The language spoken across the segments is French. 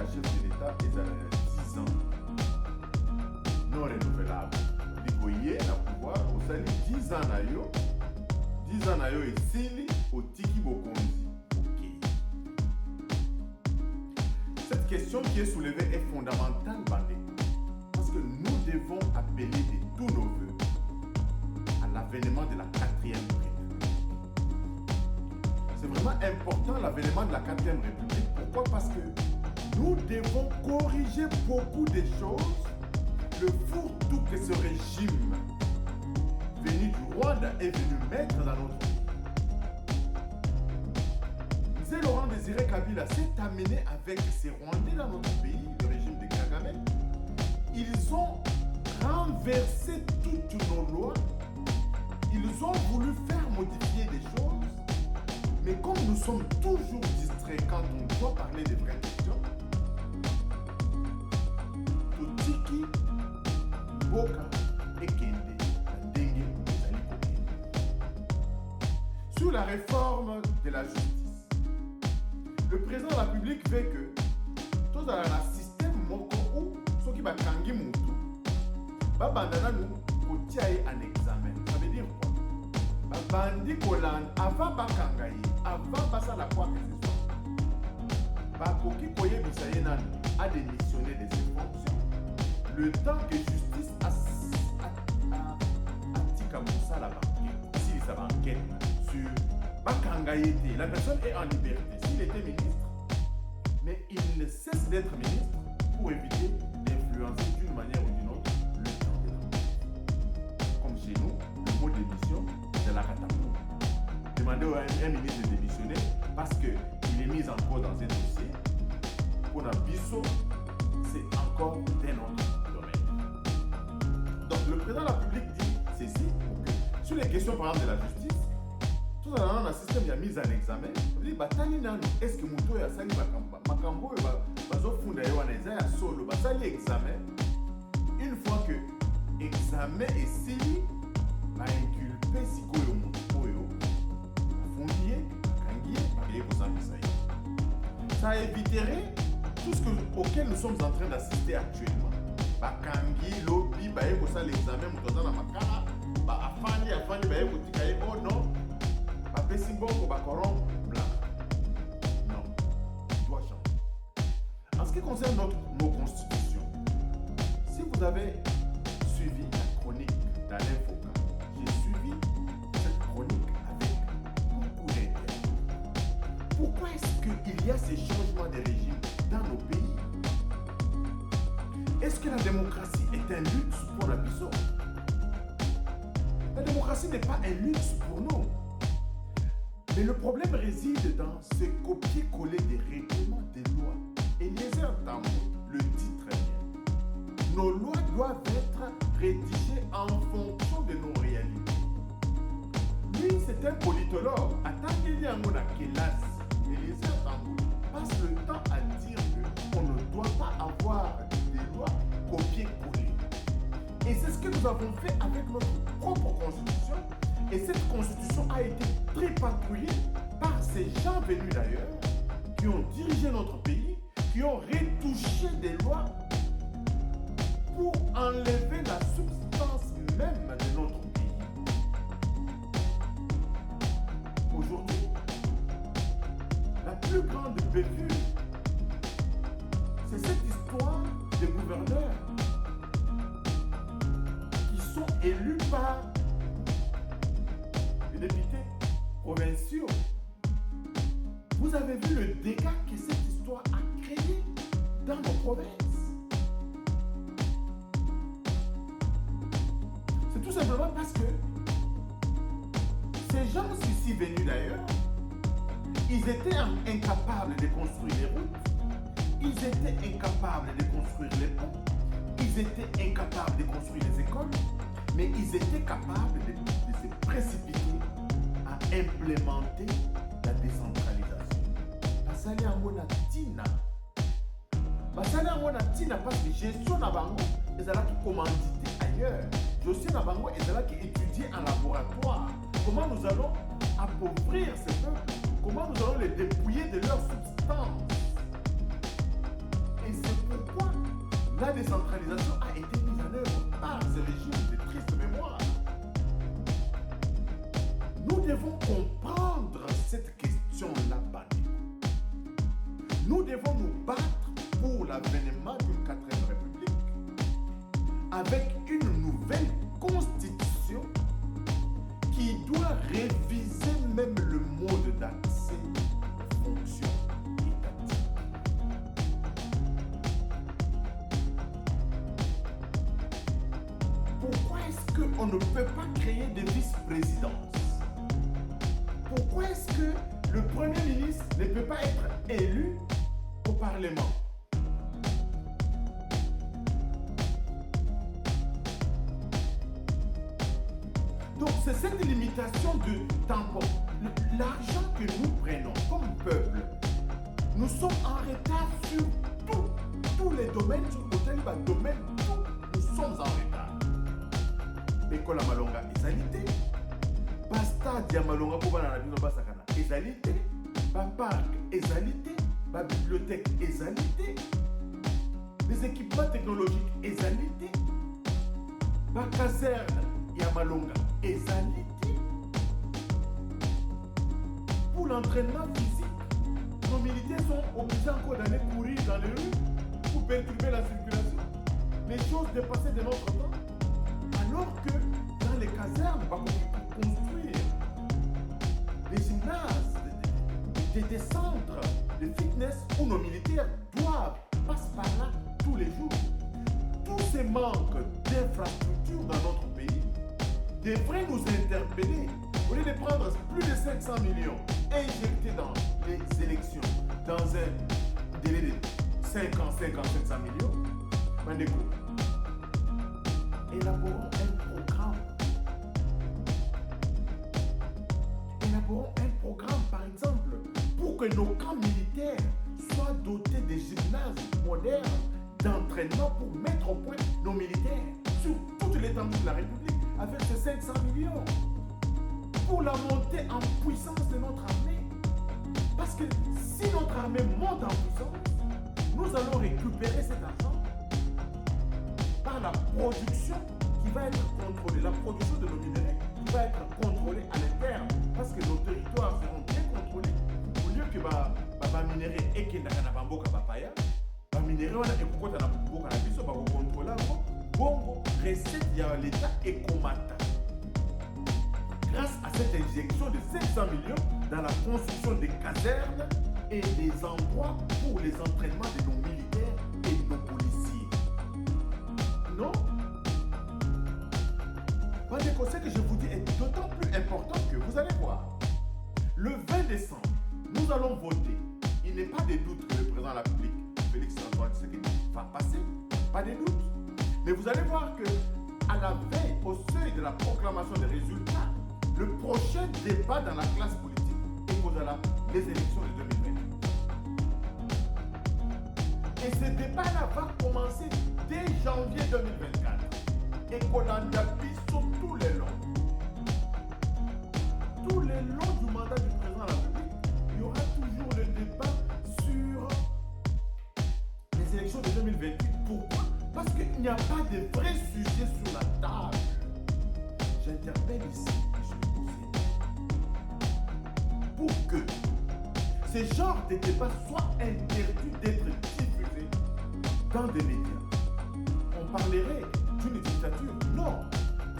chef de l'État et 10 ans non renouvelable. Dikoye na pouvoir osali 10 ans na yo. 10 ans na yo esili otiki bokonzi. Cette question qui est soulevée est fondamentale, Bandeko, parce que nous devons appeler de tous nos voeux à l'avènement de la 4e République. C'est vraiment important l'avènement de la 4e République. Pourquoi? Parce que nous devons corriger beaucoup de choses. Le fourre-tout que ce régime venu du Rwanda est venu mettre dans notre pays. M. Laurent Désiré Kabila s'est amené avec ces Rwandais dans notre pays, le régime de Kagame. Ils ont renversé toutes nos lois. Ils ont voulu faire modifier des choses. Mais comme nous sommes toujours distraits quand on doit parler des vraies questions, Totiki, Boka et Kende, Ndenge, Zali Kokende. Sur la réforme de la justice, le président de la République veut que tout dans un système moko où ceux qui bakangi mutu babandana nous kotiaye un examen. Ça veut dire quoi? Babandi kolan avant bakangaye, avant basala quoi que ce soit. Bakoki koye bisaye nani a démissionné de ses fonctions. Le temps que justice a tika moussa la banque, si ça enquête sur bakangaye, la personne est en liberté. Il était ministre, mais il ne cesse d'être ministre pour éviter d'influencer d'une manière ou d'une autre le temps de la. Comme chez nous, le mot démission, c'est la catapult. Demandez à un ministre de démissionner parce qu'il est mis en cause dans un dossier. Pour un biseau, c'est encore d'un autre domaine. Donc le président de la République dit ceci, sur les questions par exemple de la justice, tout dans un système il y a mis en examen. Est-ce que Mouto a sali makambo bazofunda yo wana ya solo basali examen. Une fois que examen est sili, ba inculpé sikoyo Mouto yo fundier kangiye paye kozambisa yo. Ça éviterait tout ce auquel nous sommes en train d'assister actuellement. Bakangi lobi baye kosala examen Mouto na makala ba afandi baye kotika ye oh non. Non, il doit changer. En ce qui concerne nos constitutions, si vous avez suivi la chronique d'Alain Foucault, j'ai suivi cette chronique avec beaucoup d'intérêt. Pourquoi est-ce qu'il y a ces changements de régime dans nos pays? Est-ce que la démocratie est un luxe pour la Bissau? La démocratie n'est pas un luxe pour nous. Mais le problème réside dans ce copier-coller des règlements des lois. Et Eliezer Tambou le dit très bien. Nos lois doivent être rédigées en fonction de nos réalités. Lui, c'est un politologue. Attendez-y à mon Akelas. Eliezer Tambou passe le temps à dire qu'on ne doit pas avoir des lois copier-coller. Et c'est ce que nous avons fait avec notre propre constitution. Et cette constitution a été tripatouillée par ces gens venus d'ailleurs, qui ont dirigé notre pays, qui ont retouché des lois pour enlever la substance même de notre pays. Aujourd'hui, la plus grande bévue, c'est cette histoire des gouverneurs qui sont élus par les députés provinciaux. Vous avez vu le dégât que cette histoire a créé dans nos provinces. C'est tout simplement parce que ces gens ici venus d'ailleurs, ils étaient incapables de construire les routes, ils étaient incapables de construire les ponts, ils étaient incapables de construire les écoles, mais ils étaient capables de se précipiter à implémenter la décentralisation. Basali yango na tina. Basali yango na tina parce que gestion na bango ezalaki commandité ailleurs. Gestion na bango ezalaki étudiée en laboratoire. Comment nous allons appauvrir ces peuples? Comment nous allons les dépouiller de leur substance? la décentralisation a été mise en œuvre par ce régime de triste mémoire. Nous devons comprendre cette question-là, nous devons nous battre pour l'avènement d'une 4e République avec une nouvelle constitution qui doit réviser même le mode d'accès aux fonctions étatiques. Pourquoi est-ce qu'on ne peut pas créer des vice-présidences? Pourquoi est-ce que le Premier ministre ne peut pas être élu au Parlement? Donc c'est cette limitation de tampon. L'argent que nous prenons comme peuple, nous sommes en retard sur tous les domaines, sur le domaine, nous sommes en retard. École à Malonga, égalité. Basta Diamalonga pour la vie Basakana, égalité. Parc, égalité. Bibliothèque, égalité. Les équipements technologiques, égalité. Caserne, Yamalonga, égalité. Pour l'entraînement physique, nos militaires sont obligés encore d'aller courir dans les rues pour perturber la circulation. Les choses dépassées de notre temps. Alors que dans les casernes, pour construire des gymnases, des centres de fitness où nos militaires doivent passer par là tous les jours. Tous ces manques d'infrastructures dans notre pays devraient nous interpeller. Au lieu de prendre plus de 500 millions injectés dans les élections dans un délai de 5 ans, 500 millions, Mandeko, élaborons un programme. Élaborons un programme, par exemple, pour que nos camps militaires soient dotés de gymnases modernes d'entraînement pour mettre au point nos militaires sur toute l'étendue de la République avec ces 500 millions pour la montée en puissance de notre armée. Parce que si notre armée monte en puissance, nous allons récupérer cet argent par la production qui va être contrôlée, la production de nos minéraux qui va être contrôlée à l'interne parce que nos territoires seront bien contrôlés au lieu que minerai et qui n'a pas de papaya, minerai on a écouté na boka na biso ba contrôler bongo recette ya l'État et comata. Grâce à cette injection de 500 millions dans la construction des casernes et des endroits pour les entraînements de nos militaires et de nos policiers. Non? Le conseil que je vous dis est d'autant plus important que vous allez voir. Le 20 décembre, nous allons voter. Il n'est pas de doute que le président de la République, Félix Antoine Tshisekedi, va passer. Pas de doute. Mais vous allez voir que à la veille, au seuil de la proclamation des résultats, le prochain débat dans la classe politique est au-delà des élections de 2020. Et ce débat-là va commencer dès janvier 2024. Et qu'on en appuie sur tous les longs. Tous les longs du mandat du président de la République, il y aura toujours le débat sur les élections de 2028. Pourquoi? Parce qu'il n'y a pas de vrais sujets sur la table. J'interpelle ici et je le conseille. Pour que ce genre de débat soit interdit d'être diffusé dans des médias. On parlerait d'une dictature. Non,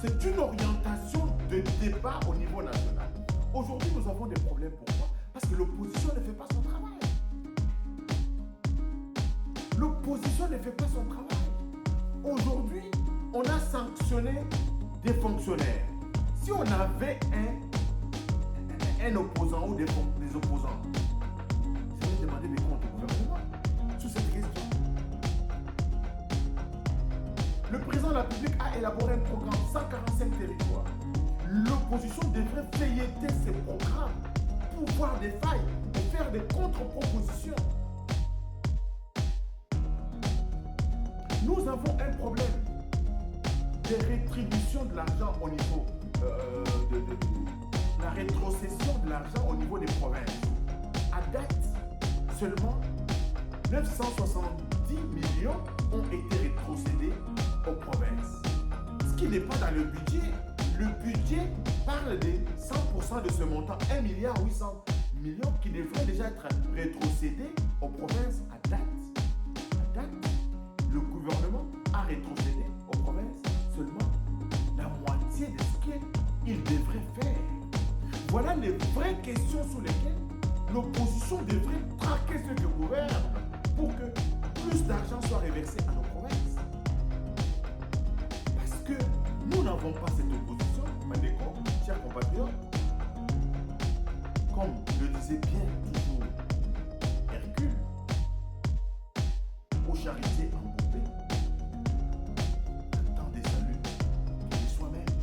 c'est une orientation de débat au niveau national. Aujourd'hui, nous avons des problèmes. Pourquoi? Parce que l'opposition ne fait pas son travail. L'opposition ne fait pas son travail. Aujourd'hui, on a sanctionné des fonctionnaires. Si on avait un opposant ou des opposants, je vais demander des comptes au gouvernement sur cette question. Le président de la République a élaboré un programme 145 territoires. L'opposition devrait feuilleter ces programmes pour voir des failles et faire des contre-propositions. Nous avons un problème de rétribution de l'argent au niveau la rétrocession de l'argent au niveau des provinces. À date, seulement 960 10 millions ont été rétrocédés aux provinces. Ce qui n'est pas dans le budget. Le budget parle de 100% de ce montant, 1,8 milliard qui devrait déjà être rétrocédé aux provinces à date. À date, le gouvernement a rétrocédé aux provinces seulement la moitié de ce qu'il devrait faire. Voilà les vraies questions sur lesquelles l'opposition devrait traquer ceux qui gouvernent pour que plus d'argent soit reversé à nos provinces. Parce que nous n'avons pas cette opposition, Mandeko, chers compatriotes. Comme le disait bien toujours Hercule, aux charité embourbées, le temps des saluts de soi-même.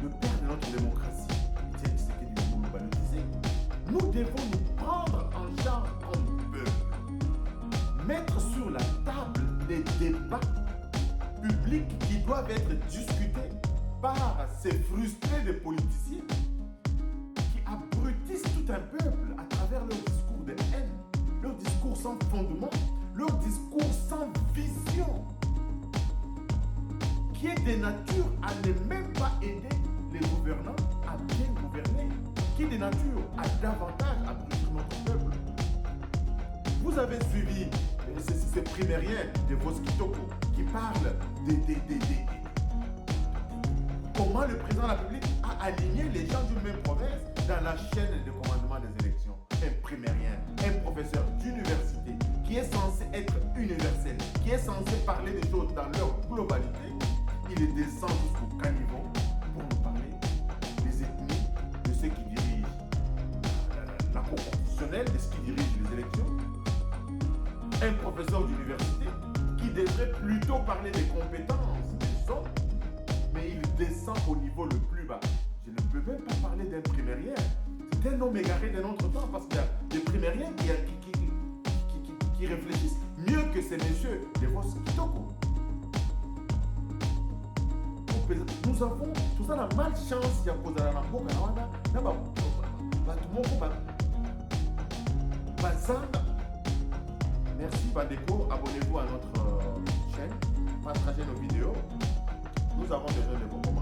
Le père de notre démocratie, Étienne Tshisekedi Tshilombo le disait, nous devons nous prendre en charge comme peuple, mettre sur la table des débats publics qui doivent être discutés par ces frustrés de politiciens qui abrutissent tout un peuple à travers leur discours de haine, leur discours sans fondement, leur discours sans vision, qui est de nature à ne même pas aider les gouvernants à bien gouverner, qui est de nature à davantage abrutir notre peuple. Vous avez suivi ces primériens de Voskitoko qui parlent comment le président de la République a aligné les gens d'une même province dans la chaîne de commandement des élections. Un primérien, un professeur d'université qui est censé être universel, qui est censé parler des choses dans leur globalité, il descend jusqu'au caniveau pour nous parler des ethnies, de ceux qui dirigent la Cour constitutionnelle, de ceux qui dirigent les élections. Un professeur d'université qui devrait plutôt parler des compétences des autres, mais il descend au niveau le plus bas. Je ne peux même pas parler d'un primérien. C'est un homme égaré de notre temps parce qu'il y a des primériens qui réfléchissent mieux que ces messieurs de Voskitoko. Nous avons tout ça la malchance à cause de la mboka Merci Bandeko, abonnez-vous à notre chaîne, partagez nos vidéos. Nous avons besoin de vos commentaires.